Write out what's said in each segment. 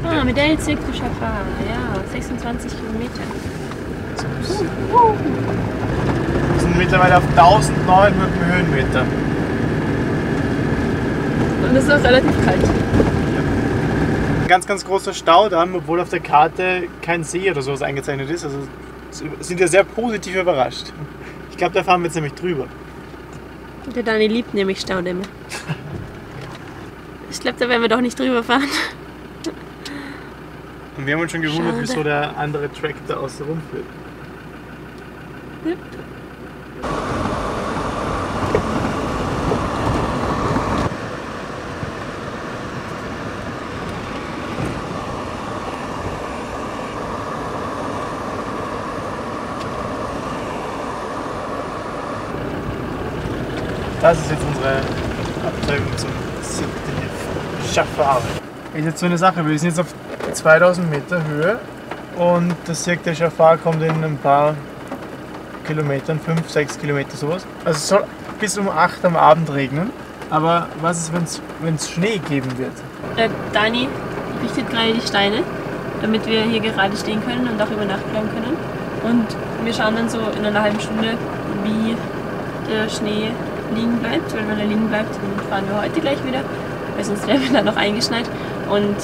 Ah, mit der Cirque du Chafar, ja, 26 Kilometer. Wir sind mittlerweile auf 1900 Höhenmeter. Und es ist auch relativ kalt. Ein ganz, ganz großer Staudamm, obwohl auf der Karte kein See oder sowas eingezeichnet ist. Also sind wir sehr positiv überrascht. Ich glaube, da fahren wir jetzt nämlich drüber. Der Dani liebt nämlich Staudämme. Ich glaube, da werden wir doch nicht drüber fahren. Und wir haben uns schon gewundert, Schade. wieso der andere Track da außen rumführt. Ja. Das ist jetzt unsere Abzweigung zum Cirque du Chafar. Ist jetzt so eine Sache, wir sind jetzt auf 2000 Meter Höhe und das Cirque du Chafar kommt in ein paar Kilometern, 5, 6 Kilometer sowas. Also es soll bis um 8 am Abend regnen. Aber was ist, wenn es Schnee geben wird? Der Dani richtet gerade die Steine, damit wir hier gerade stehen können und auch über Nacht bleiben können. Und wir schauen dann so in einer halben Stunde, wie der Schnee liegen bleibt. Weil wenn er liegen bleibt, dann fahren wir heute gleich wieder, weil sonst wären wir dann noch eingeschneit. Und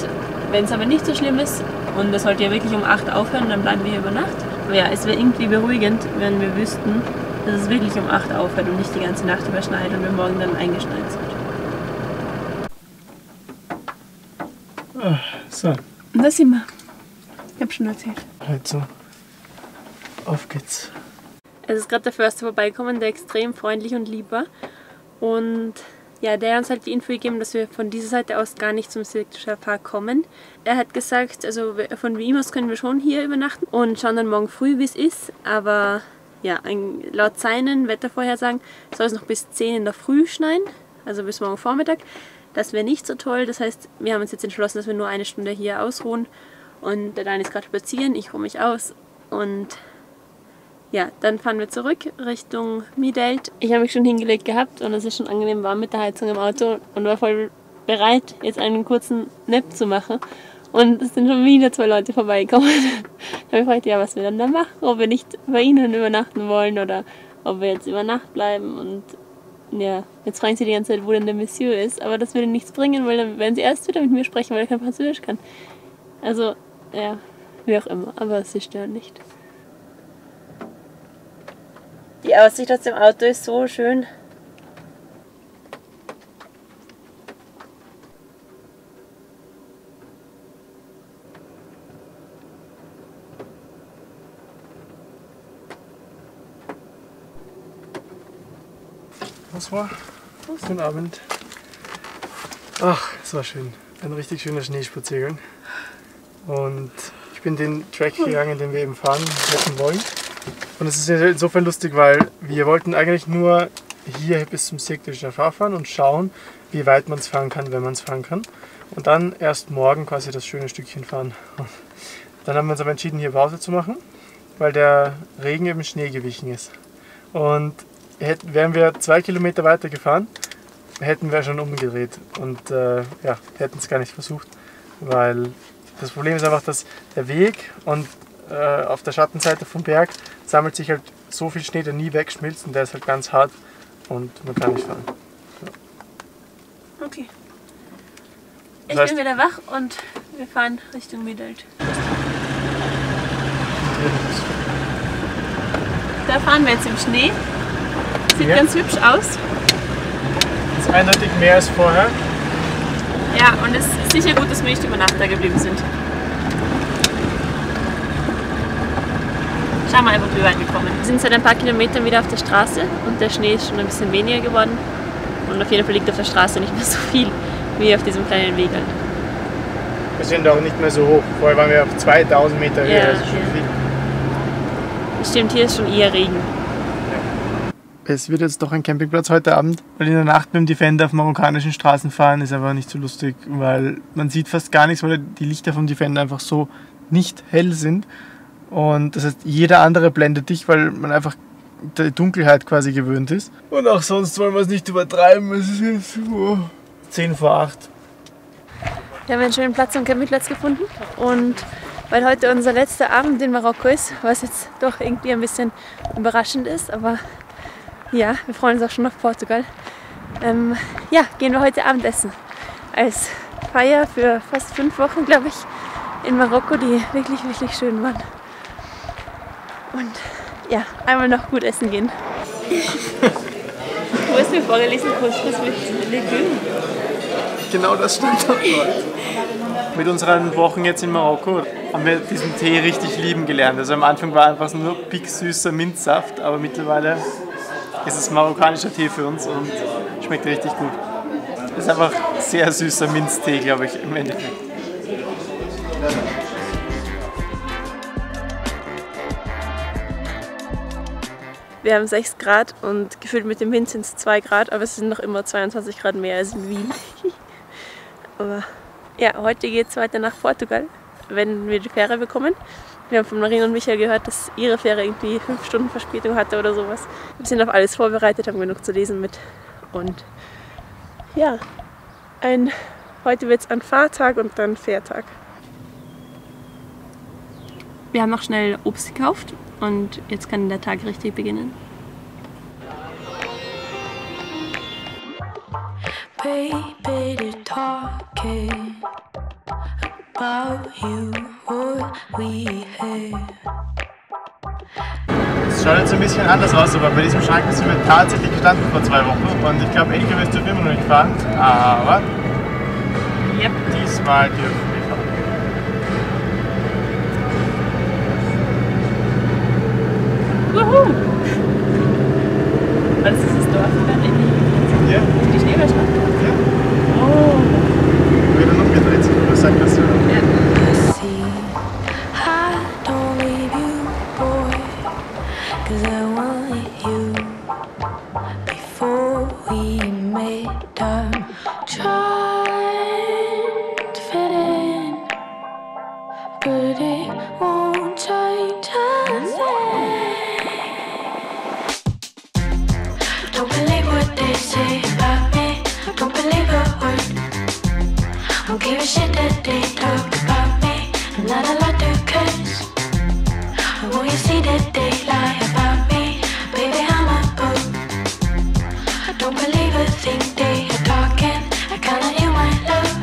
wenn es aber nicht so schlimm ist und es sollte ja wirklich um 8 aufhören, dann bleiben wir hier über Nacht. Aber ja, es wäre irgendwie beruhigend, wenn wir wüssten, dass es wirklich um 8 aufhört und nicht die ganze Nacht überschneit und wir morgen dann eingeschneit sind. So, Und da sind wir. Ich hab schon erzählt. halt so. Auf geht's. Es ist gerade der Förster vorbeigekommen, der extrem freundlich und lieb war. Und ja, der hat uns halt die Info gegeben, dass wir von dieser Seite aus gar nicht zum Cirque du Chafar kommen. Er hat gesagt, also von Wien aus können wir schon hier übernachten und schauen dann morgen früh, wie es ist. Aber ja, laut seinen Wettervorhersagen soll es noch bis 10 in der Früh schneien, also bis morgen Vormittag. Das wäre nicht so toll. Das heißt, wir haben uns jetzt entschlossen, dass wir nur eine Stunde hier ausruhen. Und der Dani ist gerade spazieren, ich ruhe mich aus. Und ja, dann fahren wir zurück Richtung Midelt. Ich habe mich schon hingelegt gehabt und es ist schon angenehm warm mit der Heizung im Auto und war voll bereit, jetzt einen kurzen Nap zu machen. Und es sind schon wieder 2 Leute vorbeigekommen. Da habe ich gefragt, ja, was wir dann da machen, ob wir nicht bei ihnen übernachten wollen oder ob wir jetzt über Nacht bleiben. Und ja, jetzt fragen sie die ganze Zeit, wo denn der Monsieur ist. Aber das würde nichts bringen, weil dann werden sie erst wieder mit mir sprechen, weil er kein Französisch kann. Also, ja, wie auch immer, aber sie stören nicht. Die Aussicht aus dem Auto ist so schön. Was war? Guten Abend. Ach, es war schön. Ein richtig schöner Schneespaziergang. Und ich bin den Track gegangen, den wir eben fahren hätten wollen. Und es ist insofern lustig, weil wir wollten eigentlich nur hier bis zum Cirque du Chafar fahren und schauen, wie weit man es fahren kann, wenn man es fahren kann. Und dann erst morgen quasi das schöne Stückchen fahren. Dann haben wir uns aber entschieden, hier Pause zu machen, weil der Regen eben Schnee gewichen ist. Und wären wir 2 Kilometer weiter gefahren, hätten wir schon umgedreht und ja, hätten es gar nicht versucht, weil das Problem ist einfach, dass der Weg und auf der Schattenseite vom Berg sammelt sich halt so viel Schnee, der nie wegschmilzt und der ist halt ganz hart und man kann nicht fahren. Ja. Okay. Das Ich heißt, bin wieder wach und wir fahren Richtung Midelt. Da fahren wir jetzt im Schnee. Sieht Ja. ganz hübsch aus. Das ist eindeutig mehr als vorher. Ja, und es ist sicher gut, dass wir nicht über Nacht da geblieben sind. Schauen wir einfach, wie weit wir kommen. Wir sind seit ein paar Kilometern wieder auf der Straße und der Schnee ist schon ein bisschen weniger geworden. Und auf jeden Fall liegt auf der Straße nicht mehr so viel wie auf diesem kleinen Weg. Wir sind auch nicht mehr so hoch. Vorher waren wir auf 2000 Meter Höhe, Ja, das ist schon ja. viel. Stimmt, hier ist schon eher Regen. Es wird jetzt doch ein Campingplatz heute Abend, weil in der Nacht mit dem Defender auf marokkanischen Straßen fahren ist einfach nicht so lustig, weil man sieht fast gar nichts, weil die Lichter vom Defender einfach so nicht hell sind. Und das heißt, jeder andere blendet dich, weil man einfach die Dunkelheit quasi gewöhnt ist. Und auch sonst wollen wir es nicht übertreiben, es ist jetzt 10 vor 8. Wir haben einen schönen Platz am Campingplatz gefunden und weil heute unser letzter Abend in Marokko ist, was jetzt doch irgendwie ein bisschen überraschend ist, aber ja, wir freuen uns auch schon auf Portugal. Ja, gehen wir heute Abendessen als Feier für fast 5 Wochen, glaube ich, in Marokko, die wirklich, wirklich schön waren. Und ja, einmal noch gut essen gehen. Du hast mir vorgelesen, Couscous mit Legumen. Genau das stimmt auch. Mit unseren Wochen jetzt in Marokko haben wir diesen Tee richtig lieben gelernt. Also am Anfang war einfach nur picksüßer Minzsaft, aber mittlerweile ist es marokkanischer Tee für uns und schmeckt richtig gut. Das ist einfach sehr süßer Minztee, glaube ich, im Endeffekt. Wir haben 6 Grad und gefühlt mit dem Wind sind es 2 Grad, aber es sind noch immer 22 Grad mehr als in Wien. Aber ja, heute geht es weiter nach Portugal, wenn wir die Fähre bekommen. Wir haben von Marina und Michael gehört, dass ihre Fähre irgendwie 5 Stunden Verspätung hatte oder sowas. Wir sind auf alles vorbereitet, haben genug zu lesen mit. Und ja, heute wird es ein Fahrtag und dann Fährtag. Wir haben noch schnell Obst gekauft und jetzt kann der Tag richtig beginnen. Baby, they're talking about you, what we have. Es schaut jetzt ein bisschen anders aus, aber bei diesem Schrank sind wir tatsächlich gestanden vor 2 Wochen und ich glaube, LKWs dürfen immer noch nicht fahren, aber Yep. diesmal dürfen wir fahren. Wuhu! Was ist das Dorf in Berlin? Ja? Die Schneeballschlacht? Ja. Oh! Wieder noch gedreht sich, was sagt das? Ja. See, I don't leave you, boy, 'cause I wanted you before we met. I'm trying to fit in, but it won't change a thing. Don't believe what they say about me. Don't believe a word. Don't give a shit that they talk about me. I'm not allowed to curse. And when you see that they lie about me, baby, I'm a fool. I don't believe a thing they are talking. I count on you, my love.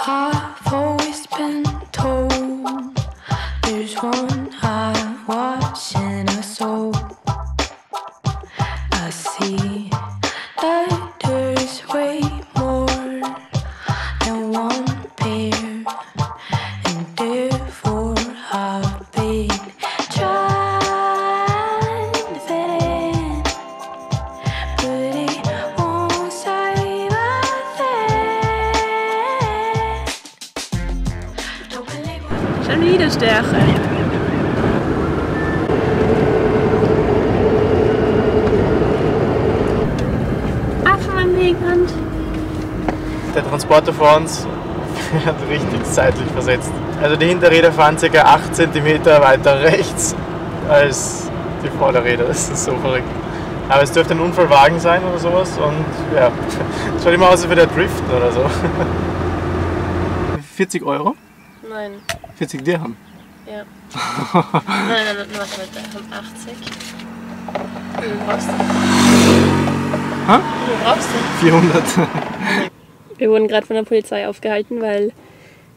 I've always been told there's one eye watching us all. I see that there's way more than one pair, and therefore I've been trying to fit in, but it won't save a thing. Don't believe what Schon wieder Stärke. Affen am Wegrand. Der Transporter vor uns wird richtig zeitlich versetzt. Also die Hinterräder fahren ca. 8 cm weiter rechts als die Vorderräder. Das ist so verrückt. Aber es dürfte ein Unfallwagen sein oder sowas und ja, es schaut immer aus, als würde er driften oder so. 40 Euro? Nein. 40 Dirham. Ja. Nein, warte, haben 80. Wie viel brauchst du? Hä? Wie viel brauchst du? 400. Wir wurden gerade von der Polizei aufgehalten, weil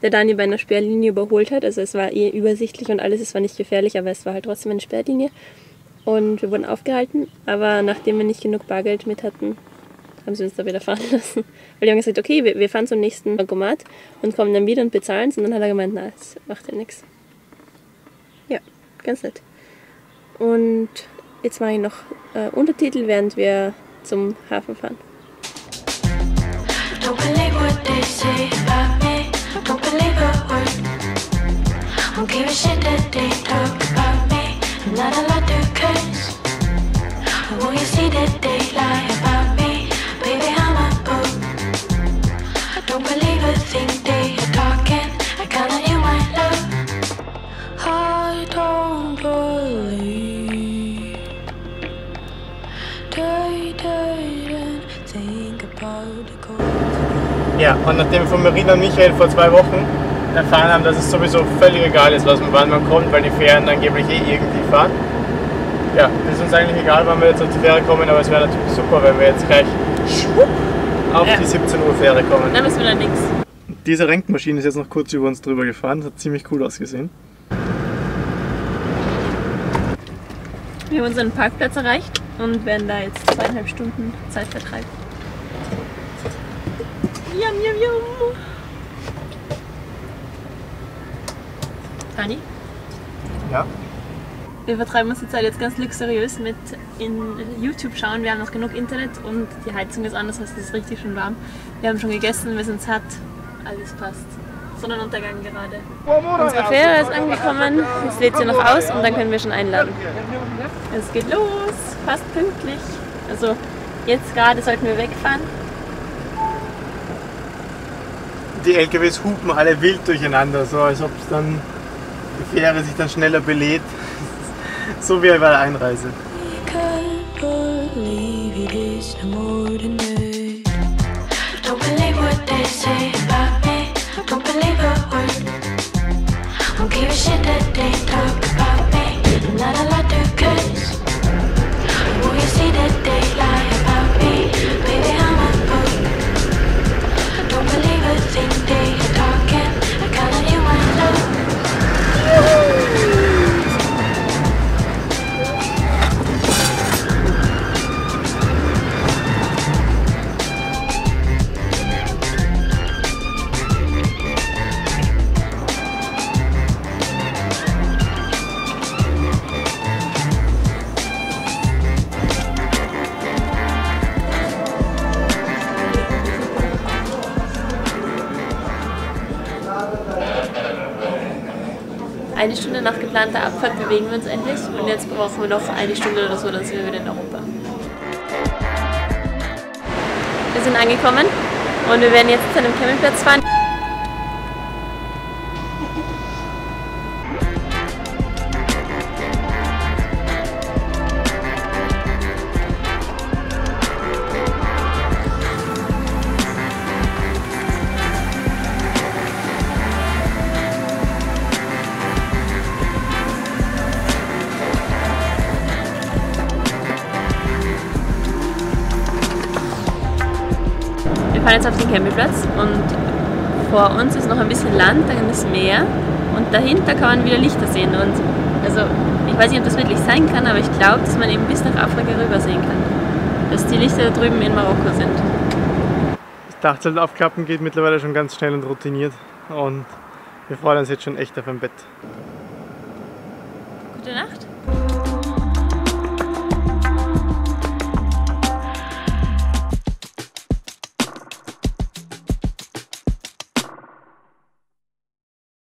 der Daniel bei einer Sperrlinie überholt hat. Also es war eh übersichtlich und alles, es war nicht gefährlich, aber es war halt trotzdem eine Sperrlinie. Und wir wurden aufgehalten, aber nachdem wir nicht genug Bargeld mit hatten, haben sie uns da wieder fahren lassen. Weil die haben gesagt, okay, wir fahren zum nächsten Bankomat und kommen dann wieder und bezahlen es. Und dann hat er gemeint, na, das macht ja nichts. Ja, ganz nett. Und jetzt mache ich noch Untertitel, während wir zum Hafen fahren. Don't believe what they say about me. Don't believe a word. Don't give a shit that they talk about me. I'm not allowed to curse. And when you see that they lie about me, baby, I'm a fool. I don't believe a thing they are talking. I count on you, my love. Ja, und nachdem wir von Marina und Michael vor 2 Wochen erfahren haben, dass es sowieso völlig egal ist, wann man kommt, weil die Fähren angeblich irgendwie fahren. Ja, das ist uns eigentlich egal, wann wir jetzt auf die Fähre kommen, aber es wäre natürlich super, wenn wir jetzt gleich auf die 17 Uhr Fähre kommen. Dann müssen wir da nichts. Diese Renkmaschine ist jetzt noch kurz über uns drüber gefahren, das hat ziemlich cool ausgesehen. Wir haben unseren Parkplatz erreicht und werden da jetzt 2,5 Stunden Zeit vertreiben. Yum, yum, yum. Anni? Ja. Wir vertreiben uns die Zeit jetzt ganz luxuriös mit in YouTube schauen. Wir haben noch genug Internet und die Heizung ist anders, also es ist richtig schön warm. Wir haben schon gegessen, wir sind satt, alles passt. Sonnenuntergang gerade. Unsere Fähre ist angekommen, jetzt lädt sie noch aus und dann können wir schon einladen. Es geht los, fast pünktlich. Also jetzt gerade sollten wir wegfahren. Die LKWs hupen alle wild durcheinander, so als ob es dann die Fähre sich dann schneller belädt. So wie bei der Einreise. Don't believe what they say about me. Don't believe a word. Don't give a shit that they talk about me. I'm not allowed to curse. Will you see that they lie about me? Baby, I'm a fool. Don't believe a thing they are talking. I count on you, my love. Eine Stunde nach geplanter Abfahrt bewegen wir uns endlich und jetzt brauchen wir noch eine Stunde oder so, dann sind wir wieder in Europa. Wir sind angekommen und wir werden jetzt zu einem Campingplatz fahren. Wir fahren jetzt auf den Campingplatz und vor uns ist noch ein bisschen Land, dann ist Meer und dahinter kann man wieder Lichter sehen. Und also ich weiß nicht, ob das wirklich sein kann, aber ich glaube, dass man eben bis nach Afrika rüber sehen kann. Dass die Lichter da drüben in Marokko sind. Das Dachzelt aufklappen geht mittlerweile schon ganz schnell und routiniert und wir freuen uns jetzt schon echt auf ein Bett. Gute Nacht.